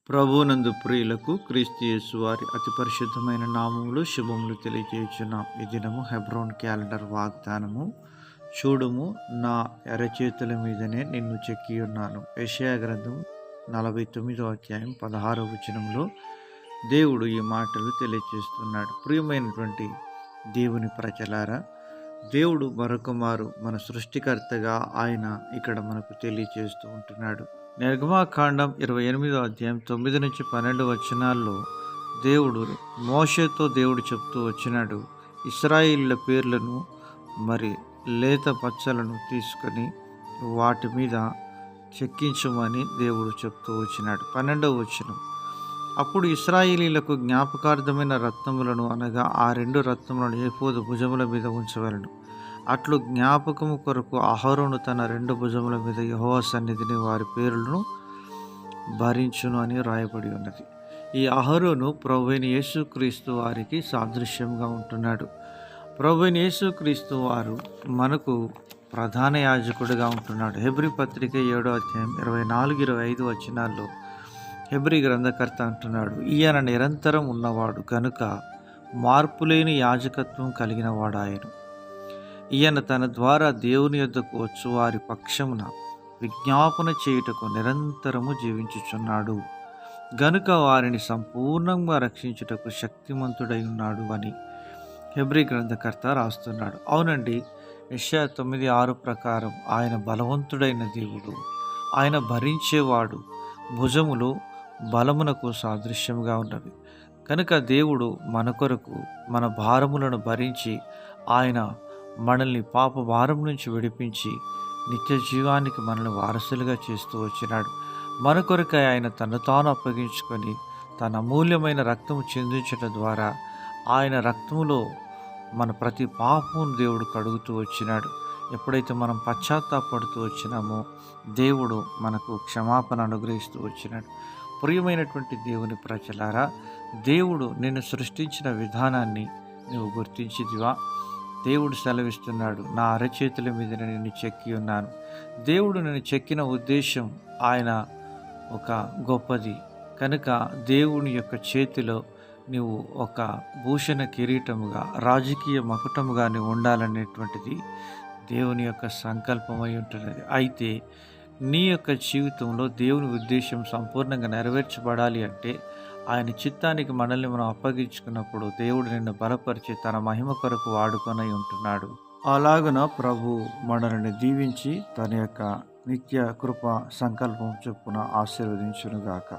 ప్రభువునందు ప్రియులకు క్రీస్తు యేసు వారి అతి పరిశుద్ధమైన నామములు శుభములు తెలియజేయుచున్నాం. ఈ దినము హెబ్రోన్ క్యాలెండర్ వాగ్దానము. చూడుము, నా ఎరచేతుల మీదనే నిన్ను చెక్కి ఉన్నాను. యెషయా గ్రంథం 49వ అధ్యాయం 16వ వచనంలో దేవుడు ఈ మాటలు తెలియజేస్తున్నాడు. ప్రియమైనటువంటి దేవుని ప్రజలారా, దేవుడు మరొకమారు మన సృష్టికర్తగా ఆయన ఇక్కడ మనకు తెలియజేస్తూ ఉంటున్నాడు. నిర్గమాకాండం 28వ అధ్యాయం 9 నుంచి 12 వచనాల్లో మోషేతో దేవుడు చెప్తూ వచ్చినాడు. ఇశ్రాయేలీయుల పేర్లను మరి లేత పచ్చలను తీసుకొని వాటి మీద చెక్కించమని దేవుడు చెప్తూ వచ్చినాడు. 12వ వచనం, అప్పుడు ఇశ్రాయేలీయులకు జ్ఞాపకార్థమైన రత్నములను అనగా ఆ 2 రత్నములను ఏఫోదు భుజముల మీద ఉంచవలెను. అట్లు జ్ఞాపకము కొరకు అహరోను తన 2 భుజముల మీద యెహోవా సన్నిధిని వారి పేర్లను భరించును అని రాయబడి ఉన్నది. ఈ అహరోను ప్రభువైన యేసుక్రీస్తు వారికి సాదృశ్యంగా ఉంటున్నాడు. ప్రభువైన యేసుక్రీస్తు వారు మనకు ప్రధాన యాజకుడిగా ఉంటున్నాడు. హెబ్రీ పత్రిక 7వ అధ్యాయం 24-25 వచనాల్లో హెబ్రీ గ్రంథకర్త అంటున్నాడు, ఈయన నిరంతరం ఉన్నవాడు కనుక మార్పులేని యాజకత్వం కలిగిన వాడాయను. ఈయన తన ద్వారా దేవుని యొద్దకు వచ్చు వారి పక్షమున విజ్ఞాపన చేయుటకు నిరంతరము జీవించుచున్నాడు గనుక వారిని సంపూర్ణంగా రక్షించుటకు శక్తిమంతుడై ఉన్నాడు అని హెబ్రీ గ్రంథకర్త రాస్తున్నాడు. అవునండి, యెషయా 9:6 ప్రకారం ఆయన బలవంతుడైన దేవుడు, ఆయన భరించేవాడు, భుజములు బలమునకు సాదృశ్యంగా ఉన్నవి. కనుక దేవుడు మన కొరకు మన భారములను భరించి ఆయన మనల్ని పాప భారం నుంచి విడిపించి నిత్య జీవానికి మనల్ని వారసులుగా చేస్తూ వచ్చినాడు. మన కొరకై ఆయన తను తాను అప్పగించుకొని తన అమూల్యమైన రక్తము చిందించడం ద్వారా ఆయన రక్తములో మన ప్రతి పాపమును దేవుడు కడుగుతూ వచ్చినాడు. ఎప్పుడైతే మనం పశ్చాత్తాపడుతూ వచ్చినామో దేవుడు మనకు క్షమాపణ అనుగ్రహిస్తూ వచ్చినాడు. ప్రియమైనటువంటి దేవుని ప్రజలారా, దేవుడు నిన్ను సృష్టించిన విధానాన్ని నువ్వు గుర్తించిదివా? దేవుడు సెలవిస్తున్నాడు, నా అరచేతుల మీద నిన్ను చెక్కి ఉన్నాను. దేవుడు నిన్ను చెక్కిన ఉద్దేశం ఆయన ఒక గొప్పది కనుక దేవుని యొక్క చేతిలో నువ్వు ఒక భూషణ కిరీటముగా, రాజకీయ మకుటముగా నువ్వు ఉండాలనేటువంటిది దేవుని యొక్క సంకల్పమై ఉంటున్నది. అయితే నీ యొక్క జీవితంలో దేవుని ఉద్దేశం సంపూర్ణంగా నెరవేర్చబడాలి అంటే ఆయన చిత్తానికి మనల్ని మనం అప్పగించుకున్నప్పుడు దేవుడు నిన్ను బలపరిచి తన మహిమ కొరకు వాడుకొని ఉంటున్నాడు. అలాగున ప్రభు మనల్ని దీవించి తన యొక్క నిత్య కృప సంకల్పం చొప్పున ఆశీర్వదించునుగాక.